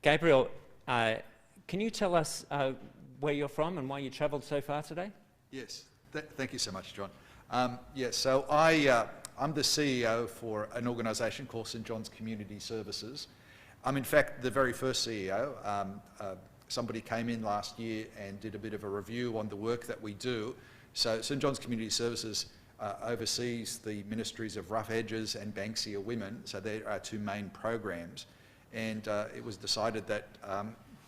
Gabriel, can you tell us where you're from and why you travelled so far today? Yes, thank you so much, John. So I'm the CEO for an organisation called St John's Community Services. I'm in fact the very first CEO. Somebody came in last year and did a bit of a review on the work that we do. So St John's Community Services oversees the ministries of Rough Edges and Banksia Women, so they're our two main programs. And it was decided that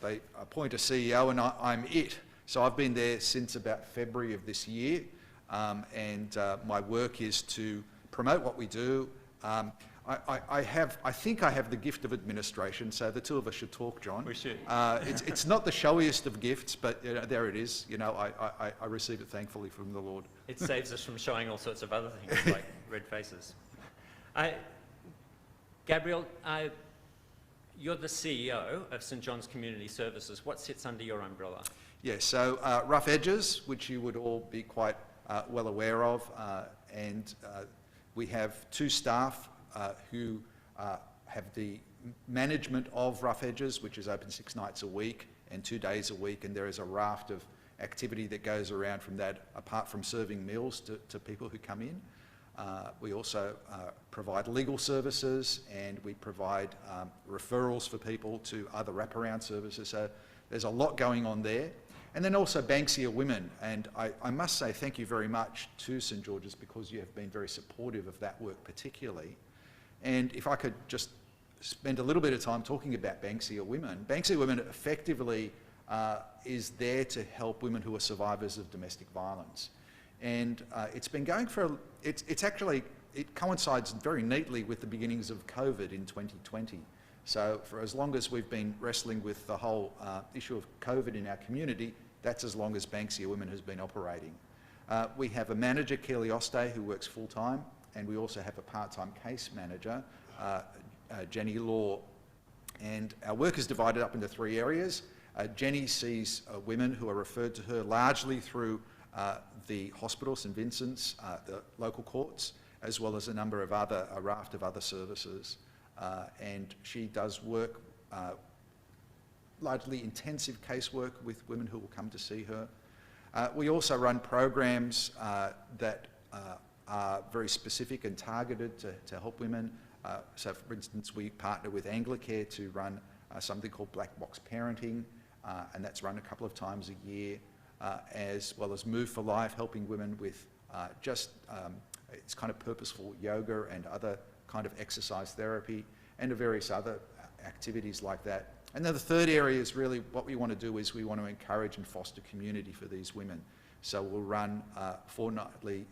they appoint a CEO and I'm it. So I've been there since about February of this year, and my work is to promote what we do. I think I have the gift of administration, so the two of us should talk, John. We should. It's not the showiest of gifts, but there it is. I receive it thankfully from the Lord. It saves us from showing all sorts of other things like red faces. Gabriel, you're the CEO of St John's Community Services. What sits under your umbrella? Yeah, so Rough Edges, which you would all be quite well aware of, and we have two staff who have the management of Rough Edges, which is open 6 nights a week and 2 days a week, and there is a raft of activity that goes around from that, apart from serving meals to people who come in. We also provide legal services, and we provide referrals for people to other wraparound services, so there's a lot going on there. And then also Banksia Women, and I must say thank you very much to St George's because you have been very supportive of that work particularly. And if I could just spend a little bit of time talking about Banksia Women. Banksia Women effectively is there to help women who are survivors of domestic violence. And it's been going for, it coincides very neatly with the beginnings of COVID in 2020. So for as long as we've been wrestling with the whole issue of COVID in our community, that's as long as Banksia Women has been operating. We have a manager, Keely Oste, who works full-time, and we also have a part-time case manager, Jenny Law. And our work is divided up into 3 areas. Jenny sees women who are referred to her largely through the hospital, St Vincent's, the local courts, as well as a raft of other services. And she does work, largely intensive casework with women who will come to see her. We also run programs that are very specific and targeted to help women. So for instance, we partner with Anglicare to run something called Black Box Parenting, and that's run a couple of times a year, as well as Move for Life, helping women with it's kind of purposeful yoga and other kind of exercise therapy, and various other activities like that. And then the third area is really what we want to do is we want to encourage and foster community for these women. So we'll run fortnightly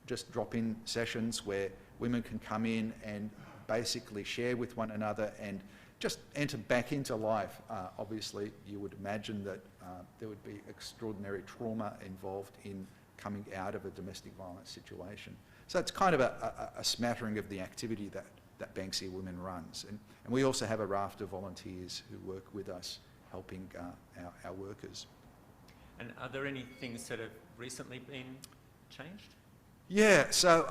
just drop-in sessions where women can come in and basically share with one another and just enter back into life. Obviously, you would imagine that there would be extraordinary trauma involved in coming out of a domestic violence situation. So it's kind of a smattering of the activity that Banksia Women runs. And we also have a raft of volunteers who work with us helping our workers. And are there any things that have recently been changed? Yeah, so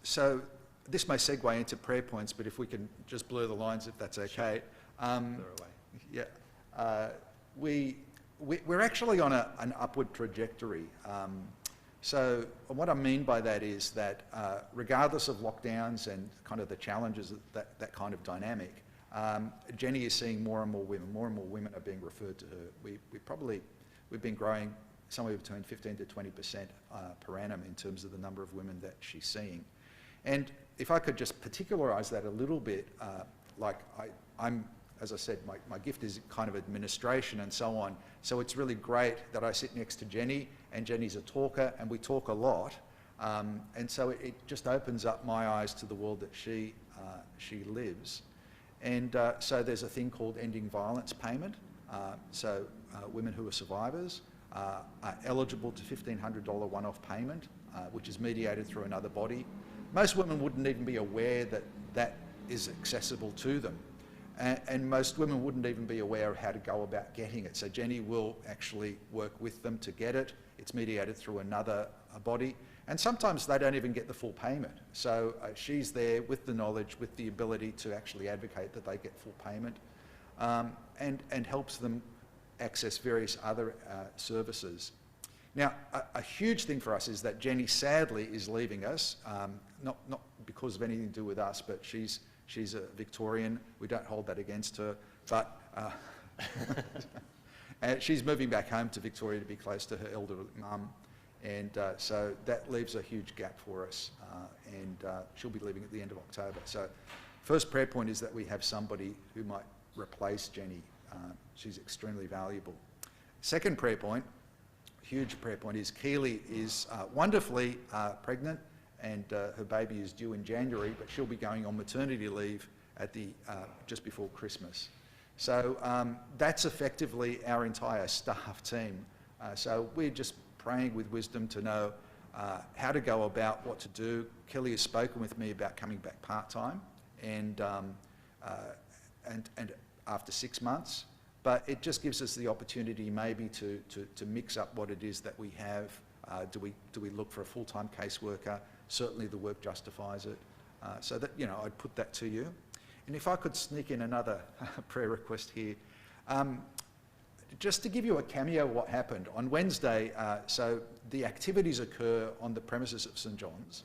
so this may segue into prayer points, but if we can just blur the lines, if that's okay. Sure. Blur away. Yeah, we're actually on an upward trajectory. So what I mean by that is that regardless of lockdowns and kind of the challenges of that kind of dynamic, Jenny is seeing more and more women are being referred to her. We've been growing somewhere between 15 to 20% per annum in terms of the number of women that she's seeing. And if I could just particularise that a little bit, I'm, as I said, my gift is kind of administration and so on. So it's really great that I sit next to Jenny, and Jenny's a talker, and we talk a lot. And so it just opens up my eyes to the world that she lives. And so there's a thing called ending violence payment. So women who are survivors are eligible to $1,500 one-off payment, which is mediated through another body. Most women wouldn't even be aware that that is accessible to them. And most women wouldn't even be aware of how to go about getting it. So Jenny will actually work with them to get it. It's mediated through another body. And sometimes they don't even get the full payment. So she's there with the knowledge, with the ability to actually advocate that they get full payment, and helps them access various other services. Now, a huge thing for us is that Jenny sadly is leaving us, not because of anything to do with us, but she's a Victorian. We don't hold that against her, but she's moving back home to Victoria to be close to her elderly mum. And so that leaves a huge gap for us, and she'll be leaving at the end of October. So first prayer point is that we have somebody who might replace Jenny. She's extremely valuable. Second prayer point, huge prayer point, is Keely is wonderfully pregnant, and her baby is due in January, but she'll be going on maternity leave at the just before Christmas. So that's effectively our entire staff team. So we're just praying with wisdom to know how to go about what to do. Kelly has spoken with me about coming back part-time and after 6 months, but it just gives us the opportunity maybe to mix up what it is that we have. Do we look for a full-time caseworker? Certainly the work justifies it. So that, you know, I'd put that to you. And if I could sneak in another prayer request here. Just to give you a cameo of what happened, on Wednesday, so the activities occur on the premises of St John's.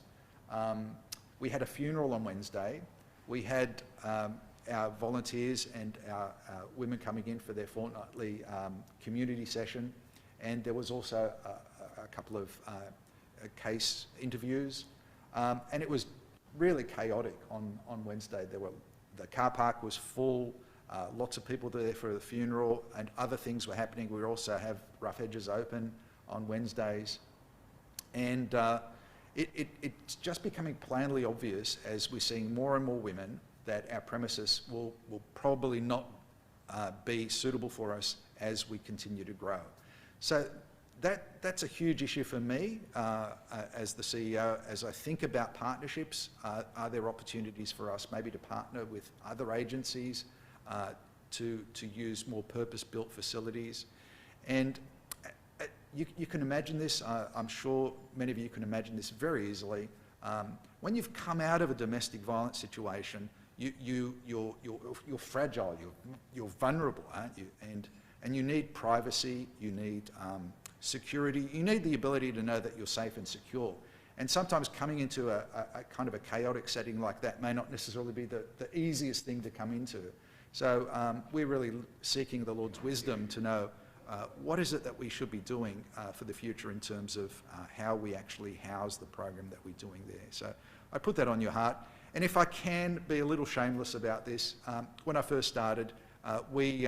We had a funeral on Wednesday. We had our volunteers and our women coming in for their fortnightly community session, and there was also a couple of case interviews, and it was really chaotic on Wednesday. The car park was full. Lots of people there for the funeral, and other things were happening. We also have Rough Edges open on Wednesdays. And it's just becoming plainly obvious as we're seeing more and more women that our premises will probably not be suitable for us as we continue to grow. So that's a huge issue for me as the CEO. As I think about partnerships, are there opportunities for us maybe to partner with other agencies to use more purpose-built facilities? And you can imagine this, I'm sure many of you can imagine this very easily. When you've come out of a domestic violence situation, you're fragile, you're vulnerable, aren't you? And you need privacy, you need security, you need the ability to know that you're safe and secure. And sometimes coming into a kind of a chaotic setting like that may not necessarily be the easiest thing to come into. So we're really seeking the Lord's wisdom to know what is it that we should be doing for the future in terms of how we actually house the program that we're doing there. So I put that on your heart. And if I can be a little shameless about this, when I first started, we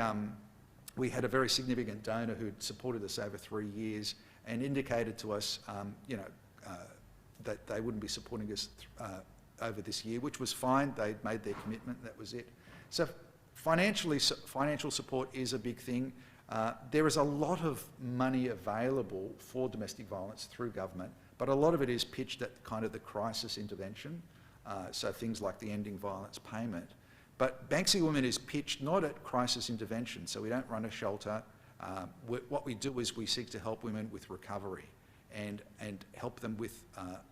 had a very significant donor who'd supported us over 3 years and indicated to us, that they wouldn't be supporting us over this year, which was fine. They'd made their commitment, that was it. So financial support is a big thing. There is a lot of money available for domestic violence through government, but a lot of it is pitched at kind of the crisis intervention, so things like the ending violence payment. But Banksia Women is pitched not at crisis intervention, so we don't run a shelter. What we do is we seek to help women with recovery and help them with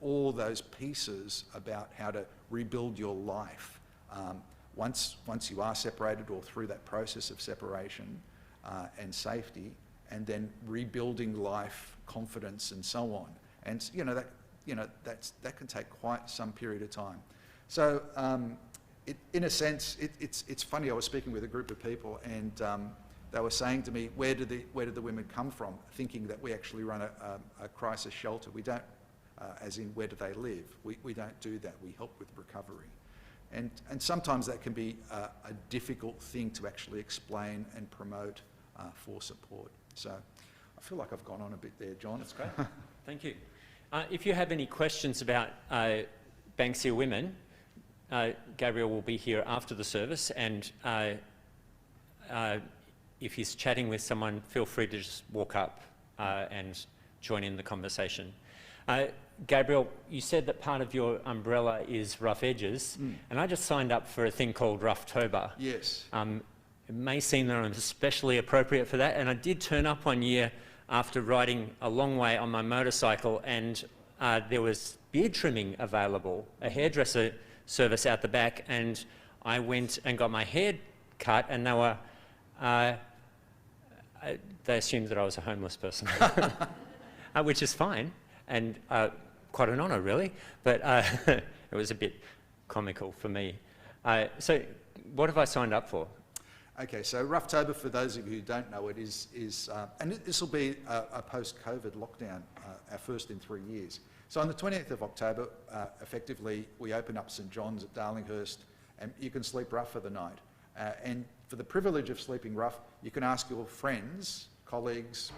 all those pieces about how to rebuild your life once you are separated, or through that process of separation and safety, and then rebuilding life, confidence, and so on. And that can take quite some period of time. So in a sense, it's funny. I was speaking with a group of people, and they were saying to me, where do the women come from, thinking that we actually run a crisis shelter. We don't, as in where do they live. We don't do that. We help with recovery. And sometimes that can be a difficult thing to actually explain and promote for support. So I feel like I've gone on a bit there, John. That's great. Thank you. If you have any questions about Banksia Women, Gabriel will be here after the service, and if he's chatting with someone, feel free to just walk up and join in the conversation. Gabriel, you said that part of your umbrella is Rough Edges, and I just signed up for a thing called Roughtober. Yes. It may seem that I'm especially appropriate for that, and I did turn up one year after riding a long way on my motorcycle, and there was beard trimming available, a hairdresser service out the back, and I went and got my hair cut, and they assumed that I was a homeless person, which is fine, and quite an honour, really, but it was a bit comical for me. So what have I signed up for? Okay, so Roughtober, for those of you who don't know it, is and this will be a post-COVID lockdown, our first in 3 years. So on the 20th of October, effectively, we open up St John's at Darlinghurst, and you can sleep rough for the night. And for the privilege of sleeping rough, you can ask your friends, colleagues,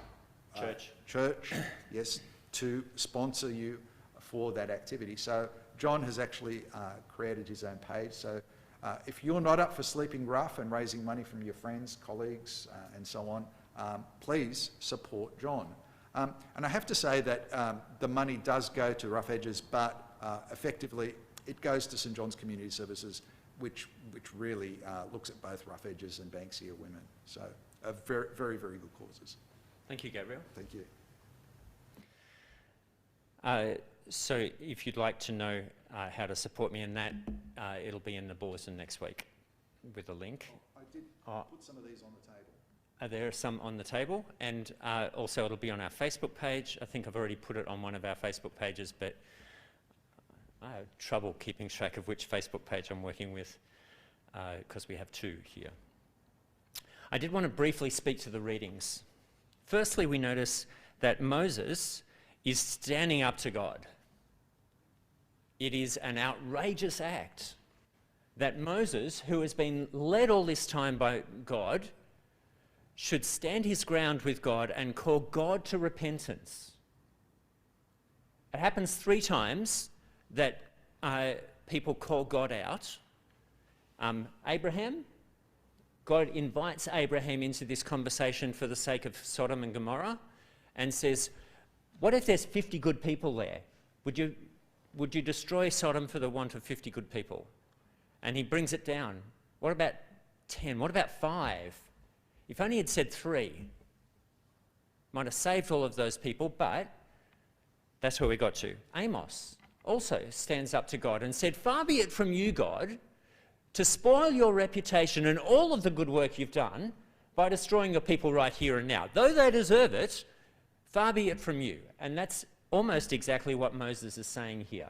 church, yes, to sponsor you for that activity. So John has actually created his own page. So if you're not up for sleeping rough and raising money from your friends, colleagues, and so on, please support John. And I have to say that the money does go to Rough Edges, but effectively it goes to St John's Community Services, which really looks at both Rough Edges and Banksia Women. So very, very, very good causes. Thank you, Gabriel. Thank you. So if you'd like to know how to support me in that, it'll be in the bulletin next week with a link. I did put some of these on the table. There are some on the table, and also it'll be on our Facebook page. I think I've already put it on one of our Facebook pages, but I have trouble keeping track of which Facebook page I'm working with because we have two here. I did want to briefly speak to the readings. Firstly, we notice that Moses is standing up to God. It is an outrageous act that Moses, who has been led all this time by God, should stand his ground with God and call God to repentance. It happens 3 times that people call God out. Abraham, God invites Abraham into this conversation for the sake of Sodom and Gomorrah and says, what if there's 50 good people there? Would you destroy Sodom for the want of 50 good people? And he brings it down. What about 10? What about 5? If only he'd said 3, might have saved all of those people, but that's where we got to. Amos also stands up to God and said, far be it from you, God, to spoil your reputation and all of the good work you've done by destroying your people right here and now. Though they deserve it, far be it from you. And that's almost exactly what Moses is saying here.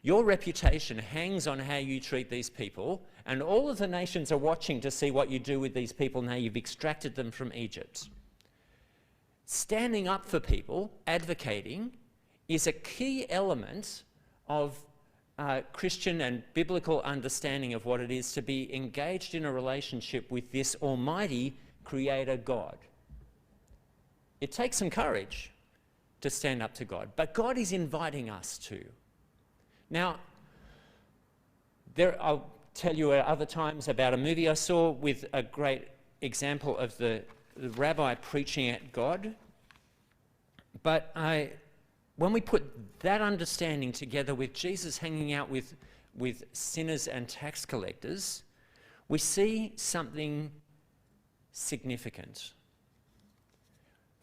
Your reputation hangs on how you treat these people, and all of the nations are watching to see what you do with these people now you've extracted them from Egypt. Standing up for people, advocating, is a key element of Christian and biblical understanding of what it is to be engaged in a relationship with this almighty Creator God. It takes some courage to stand up to God, but God is inviting us to. Now, I'll tell you at other times about a movie I saw with a great example of the rabbi preaching at God. But when we put that understanding together with Jesus hanging out with sinners and tax collectors, we see something significant.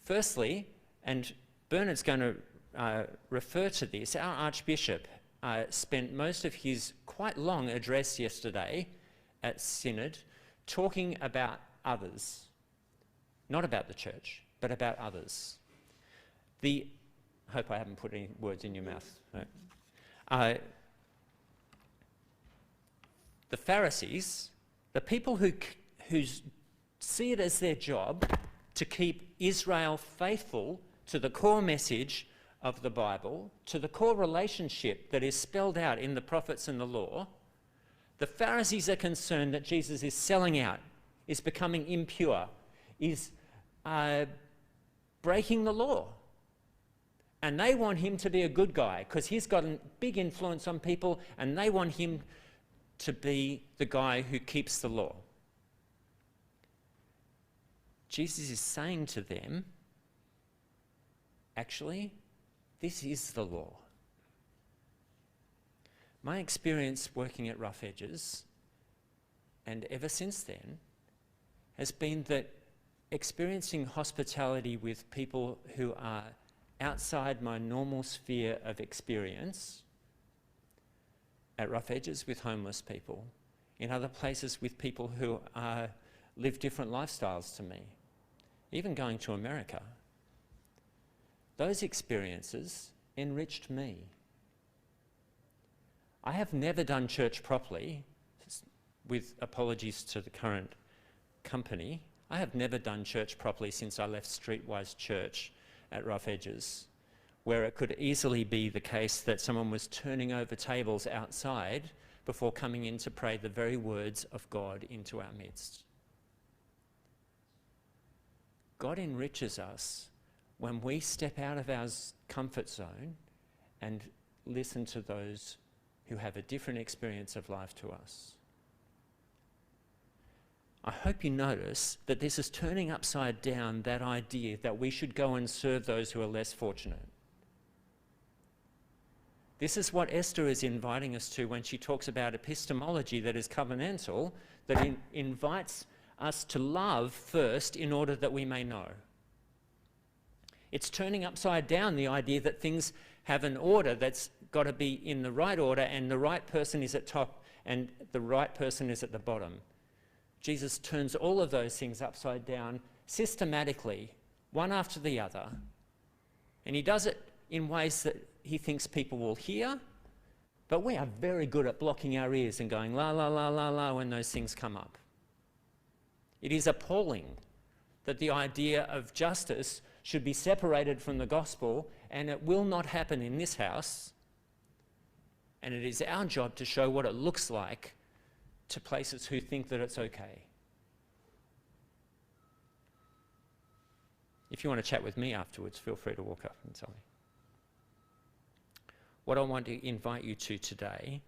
Firstly, and Bernard's going to refer to this, our Archbishop spent most of his quite long address yesterday at Synod talking about others. Not about the church, but about others. I hope I haven't put any words in your mouth. No. The Pharisees, the people who see it as their job to keep Israel faithful to the core message of the Bible, to the core relationship that is spelled out in the prophets and the law, the Pharisees are concerned that Jesus is selling out, is becoming impure, is breaking the law. And they want him to be a good guy because he's got a big influence on people, and they want him to be the guy who keeps the law. Jesus is saying to them, actually, this is the law. My experience working at Rough Edges, and ever since then, has been that experiencing hospitality with people who are outside my normal sphere of experience, at Rough Edges with homeless people, in other places with people who live different lifestyles to me, even going to America. Those experiences enriched me. I have never done church properly, with apologies to the current company. I have never done church properly since I left Streetwise Church at Rough Edges, where it could easily be the case that someone was turning over tables outside before coming in to pray the very words of God into our midst. God enriches us when we step out of our comfort zone and listen to those who have a different experience of life to us. I hope you notice that this is turning upside down that idea that we should go and serve those who are less fortunate. This is what Esther is inviting us to when she talks about epistemology that is covenantal, that invites us to love first in order that we may know. It's turning upside down the idea that things have an order that's got to be in the right order, and the right person is at top and the right person is at the bottom. Jesus turns all of those things upside down systematically, one after the other. And he does it in ways that he thinks people will hear, but we are very good at blocking our ears and going la, la, la, la, la when those things come up. It is appalling that the idea of justice should be separated from the gospel, and it will not happen in this house. And it is our job to show what it looks like to places who think that it's okay. If you want to chat with me afterwards, feel free to walk up and tell me. What I want to invite you to today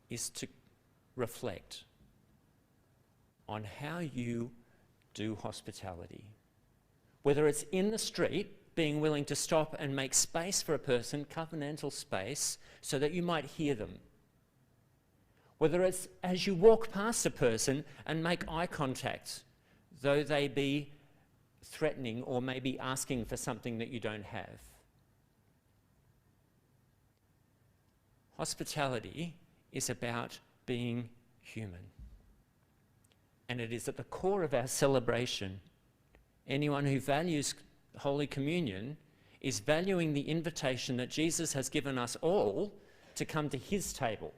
is to reflect on how you do hospitality. Whether it's in the street, being willing to stop and make space for a person, covenantal space, so that you might hear them. Whether it's as you walk past a person and make eye contact, though they be threatening or maybe asking for something that you don't have. Hospitality is about being human. And it is at the core of our celebration. Anyone who values Holy Communion is valuing the invitation that Jesus has given us all to come to his table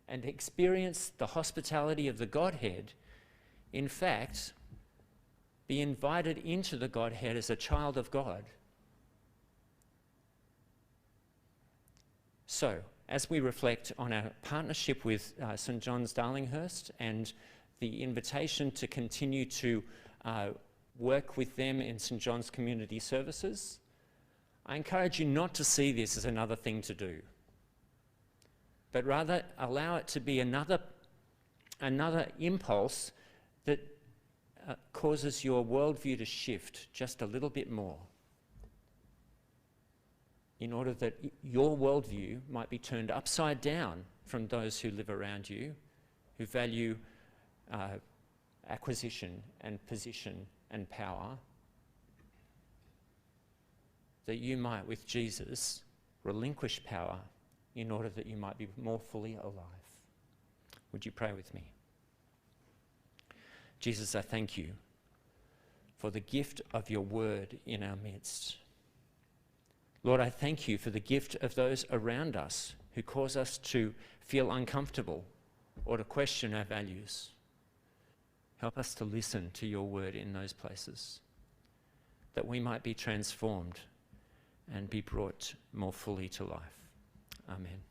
and experience the hospitality of the Godhead. In fact, be invited into the Godhead as a child of God. So, as we reflect on our partnership with St. John's Darlinghurst and the invitation to continue to work with them in St. John's Community Services, I encourage you not to see this as another thing to do, but rather allow it to be another impulse that causes your worldview to shift just a little bit more, in order that your worldview might be turned upside down from those who live around you, who value acquisition and position and power, that you might, with Jesus, relinquish power in order that you might be more fully alive. Would you pray with me? Jesus, I thank you for the gift of your word in our midst. Lord, I thank you for the gift of those around us who cause us to feel uncomfortable or to question our values. Help us to listen to your word in those places, that we might be transformed and be brought more fully to life. Amen.